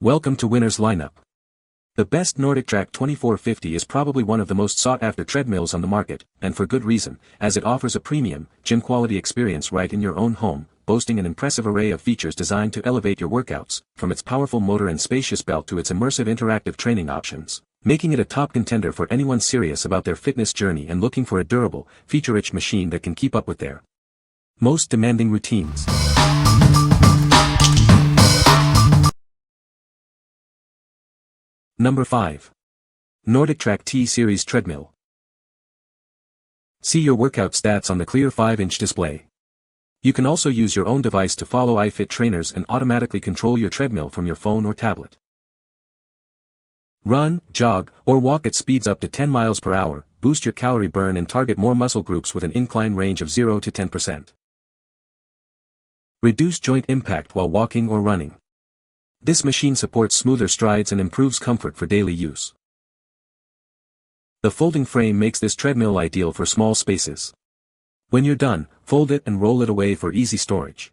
Welcome to Winner's Lineup. The best Nordictrack 2450 is probably one of the most sought-after treadmills on the market, and for good reason, as it offers a premium, gym-quality experience right in your own home, boasting an impressive array of features designed to elevate your workouts, from its powerful motor and spacious belt to its immersive interactive training options, making it a top contender for anyone serious about their fitness journey and looking for a durable, feature-rich machine that can keep up with their most demanding routines. Number 5. Nordictrack T-Series Treadmill. See your workout stats on the clear 5-inch display. You can also use your own device to follow iFit trainers and automatically control your treadmill from your phone or tablet. Run, jog, or walk at speeds up to 10 miles per hour, boost your calorie burn and target more muscle groups with an incline range of 0 to 10%. Reduce joint impact while walking or running. This machine supports smoother strides and improves comfort for daily use. The folding frame makes this treadmill ideal for small spaces. When you're done, fold it and roll it away for easy storage.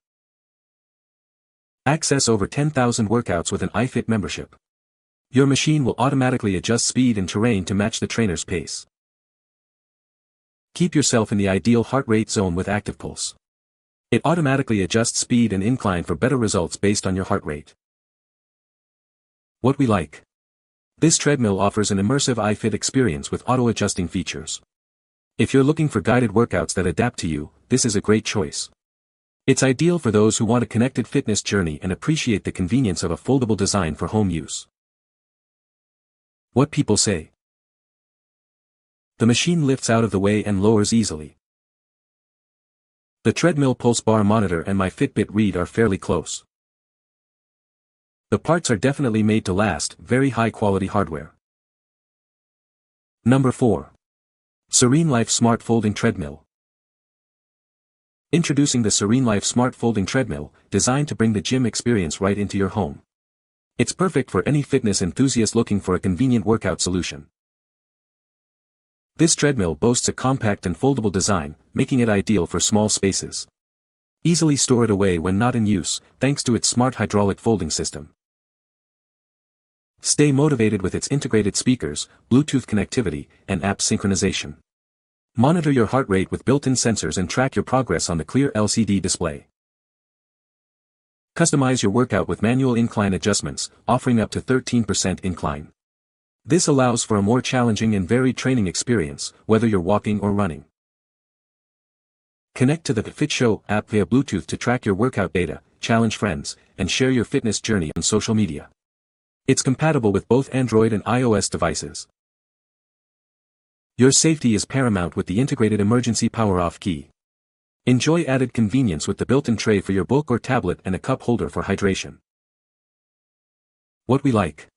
Access over 10,000 workouts with an iFit membership. Your machine will automatically adjust speed and terrain to match the trainer's pace. Keep yourself in the ideal heart rate zone with Active Pulse. It automatically adjusts speed and incline for better results based on your heart rate. What we like. This treadmill offers an immersive iFit experience with auto-adjusting features. If you're looking for guided workouts that adapt to you, this is a great choice. It's ideal for those who want a connected fitness journey and appreciate the convenience of a foldable design for home use. What people say. The machine lifts out of the way and lowers easily. The treadmill pulse bar monitor and my Fitbit read are fairly close. The parts are definitely made to last, very high-quality hardware. Number 4. SereneLife Smart Folding Treadmill. Introducing the SereneLife Smart Folding Treadmill, designed to bring the gym experience right into your home. It's perfect for any fitness enthusiast looking for a convenient workout solution. This treadmill boasts a compact and foldable design, making it ideal for small spaces. Easily store it away when not in use, thanks to its smart hydraulic folding system. Stay motivated with its integrated speakers, Bluetooth connectivity, and app synchronization. Monitor your heart rate with built-in sensors and track your progress on the clear LCD display. Customize your workout with manual incline adjustments, offering up to 13% incline. This allows for a more challenging and varied training experience, whether you're walking or running. Connect to the FitShow app via Bluetooth to track your workout data, challenge friends, and share your fitness journey on social media. It's compatible with both Android and iOS devices. Your safety is paramount with the integrated emergency power-off key. Enjoy added convenience with the built-in tray for your book or tablet and a cup holder for hydration. What we like.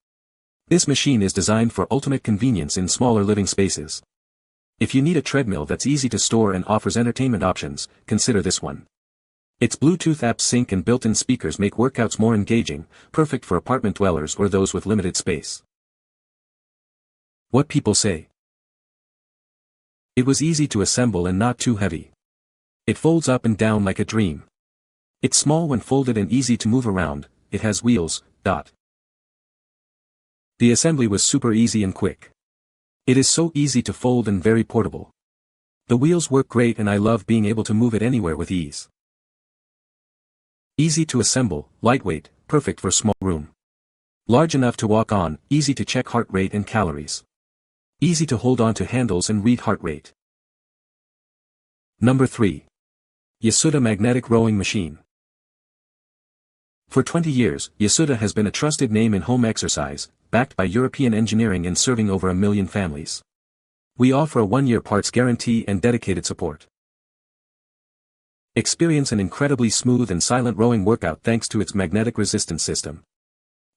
This machine is designed for ultimate convenience in smaller living spaces. If you need a treadmill that's easy to store and offers entertainment options, consider this one. Its Bluetooth app sync and built-in speakers make workouts more engaging, perfect for apartment dwellers or those with limited space. What people say. It was easy to assemble and not too heavy. It folds up and down like a dream. It's small when folded and easy to move around. It has wheels. The assembly was super easy and quick. It is so easy to fold and very portable. The wheels work great and I love being able to move it anywhere with ease. Easy to assemble, lightweight, perfect for small room. Large enough to walk on, easy to check heart rate and calories. Easy to hold on to handles and read heart rate. Number 3. YOSUDA Magnetic Rowing Machine. For 20 years, YOSUDA has been a trusted name in home exercise, backed by European engineering and serving over 1 million families. We offer a 1-year parts guarantee and dedicated support. Experience an incredibly smooth and silent rowing workout thanks to its magnetic resistance system.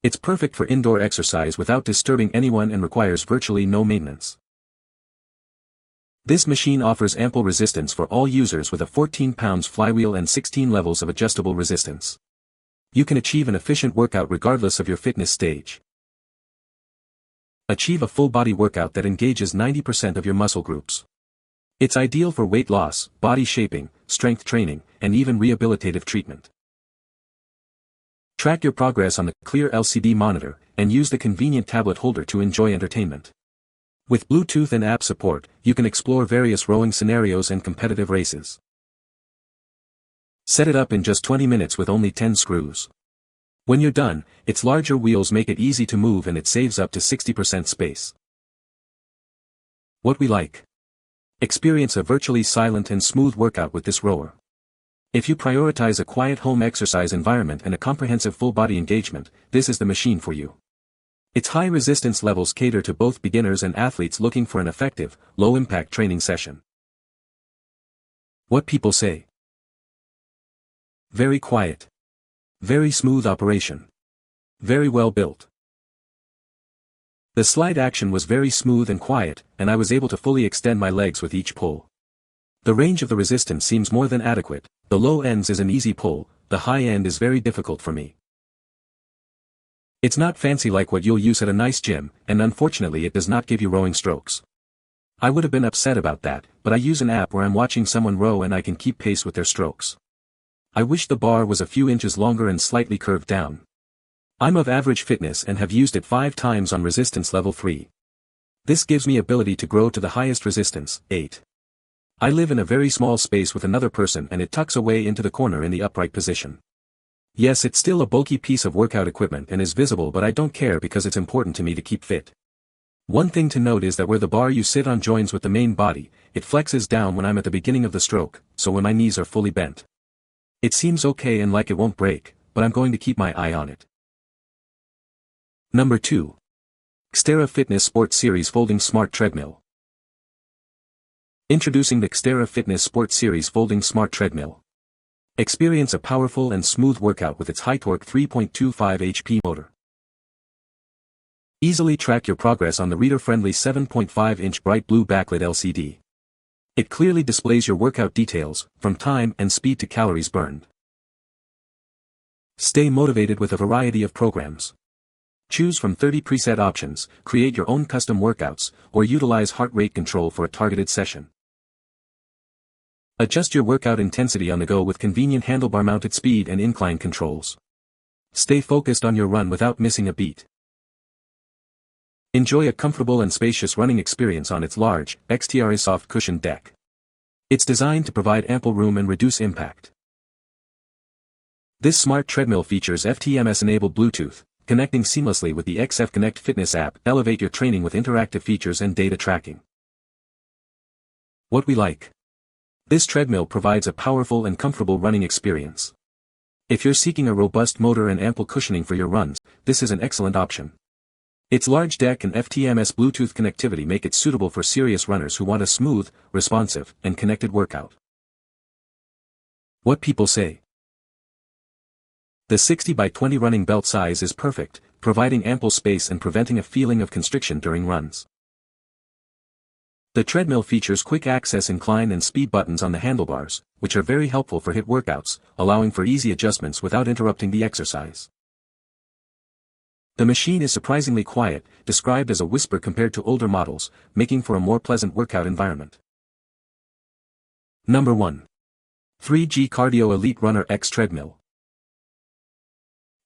It's perfect for indoor exercise without disturbing anyone and requires virtually no maintenance. This machine offers ample resistance for all users with a 14 pounds flywheel and 16 levels of adjustable resistance. You can achieve an efficient workout regardless of your fitness stage. Achieve a full-body workout that engages 90% of your muscle groups. It's ideal for weight loss, body shaping, strength training, and even rehabilitative treatment. Track your progress on the clear LCD monitor, and use the convenient tablet holder to enjoy entertainment. With Bluetooth and app support, you can explore various rowing scenarios and competitive races. Set it up in just 20 minutes with only 10 screws. When you're done, its larger wheels make it easy to move and it saves up to 60% space. What we like. Experience a virtually silent and smooth workout with this rower. If you prioritize a quiet home exercise environment and a comprehensive full-body engagement, this is the machine for you. Its high resistance levels cater to both beginners and athletes looking for an effective, low-impact training session. What people say. Very quiet. Very smooth operation. Very well built. The slide action was very smooth and quiet, and I was able to fully extend my legs with each pull. The range of the resistance seems more than adequate. The low ends is an easy pull, the high end is very difficult for me. It's not fancy like what you'll use at a nice gym, and unfortunately it does not give you rowing strokes. I would have been upset about that, but I use an app where I'm watching someone row and I can keep pace with their strokes. I wish the bar was a few inches longer and slightly curved down. I'm of average fitness and have used it 5 times on resistance level 3. This gives me ability to grow to the highest resistance, 8. I live in a very small space with another person and it tucks away into the corner in the upright position. Yes, it's still a bulky piece of workout equipment and is visible, but I don't care because it's important to me to keep fit. One thing to note is that where the bar you sit on joins with the main body, it flexes down when I'm at the beginning of the stroke, so when my knees are fully bent. It seems okay and like it won't break, but I'm going to keep my eye on it. Number 2. Xterra Fitness Sports Series Folding Smart Treadmill. Introducing the Xterra Fitness Sports Series Folding Smart Treadmill. Experience a powerful and smooth workout with its high-torque 3.25 HP motor. Easily track your progress on the reader-friendly 7.5-inch bright blue backlit LCD. It clearly displays your workout details, from time and speed to calories burned. Stay motivated with a variety of programs. Choose from 30 preset options, create your own custom workouts, or utilize heart rate control for a targeted session. Adjust your workout intensity on the go with convenient handlebar-mounted speed and incline controls. Stay focused on your run without missing a beat. Enjoy a comfortable and spacious running experience on its large, Xterra soft cushioned deck. It's designed to provide ample room and reduce impact. This smart treadmill features FTMS-enabled Bluetooth, connecting seamlessly with the XF Connect Fitness app. Elevate your training with interactive features and data tracking. What we like. This treadmill provides a powerful and comfortable running experience. If you're seeking a robust motor and ample cushioning for your runs, this is an excellent option. Its large deck and FTMS Bluetooth connectivity make it suitable for serious runners who want a smooth, responsive, and connected workout. What people say. The 60 by 20 running belt size is perfect, providing ample space and preventing a feeling of constriction during runs. The treadmill features quick access incline and speed buttons on the handlebars, which are very helpful for HIIT workouts, allowing for easy adjustments without interrupting the exercise. The machine is surprisingly quiet, described as a whisper compared to older models, making for a more pleasant workout environment. Number 1. 3G Cardio Elite Runner X Treadmill.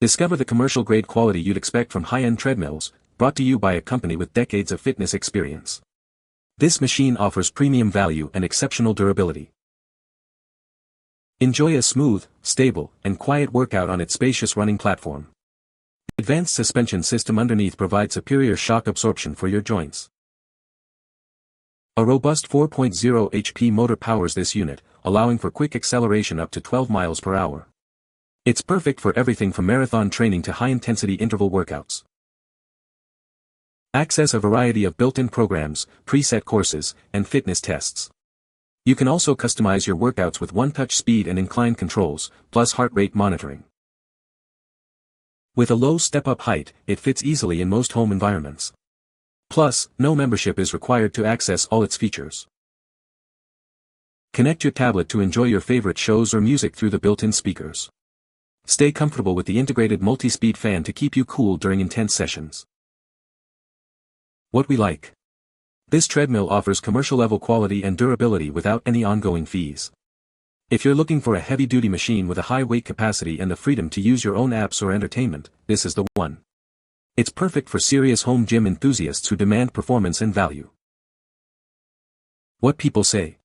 Discover the commercial-grade quality you'd expect from high-end treadmills, brought to you by a company with decades of fitness experience. This machine offers premium value and exceptional durability. Enjoy a smooth, stable, and quiet workout on its spacious running platform. The advanced suspension system underneath provides superior shock absorption for your joints. A robust 4.0 HP motor powers this unit, allowing for quick acceleration up to 12 miles per hour. It's perfect for everything from marathon training to high-intensity interval workouts. Access a variety of built-in programs, preset courses, and fitness tests. You can also customize your workouts with one-touch speed and incline controls, plus heart rate monitoring. With a low step-up height, it fits easily in most home environments. Plus, no membership is required to access all its features. Connect your tablet to enjoy your favorite shows or music through the built-in speakers. Stay comfortable with the integrated multi-speed fan to keep you cool during intense sessions. What we like. This treadmill offers commercial-level quality and durability without any ongoing fees. If you're looking for a heavy-duty machine with a high weight capacity and the freedom to use your own apps or entertainment, this is the one. It's perfect for serious home gym enthusiasts who demand performance and value. What people say.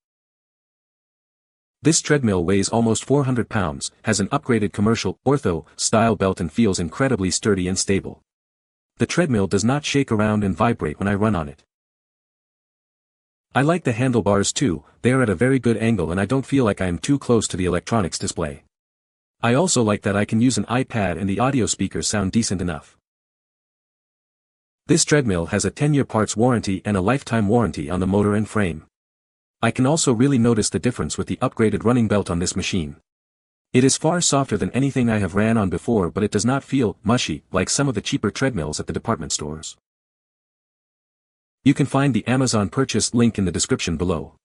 This treadmill weighs almost 400 pounds, has an upgraded commercial, ortho-style belt and feels incredibly sturdy and stable. The treadmill does not shake around and vibrate when I run on it. I like the handlebars too, they are at a very good angle and I don't feel like I am too close to the electronics display. I also like that I can use an iPad and the audio speakers sound decent enough. This treadmill has a 10-year parts warranty and a lifetime warranty on the motor and frame. I can also really notice the difference with the upgraded running belt on this machine. It is far softer than anything I have ran on before, but it does not feel mushy like some of the cheaper treadmills at the department stores. You can find the Amazon purchase link in the description below.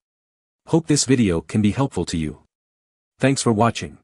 Hope this video can be helpful to you. Thanks for watching.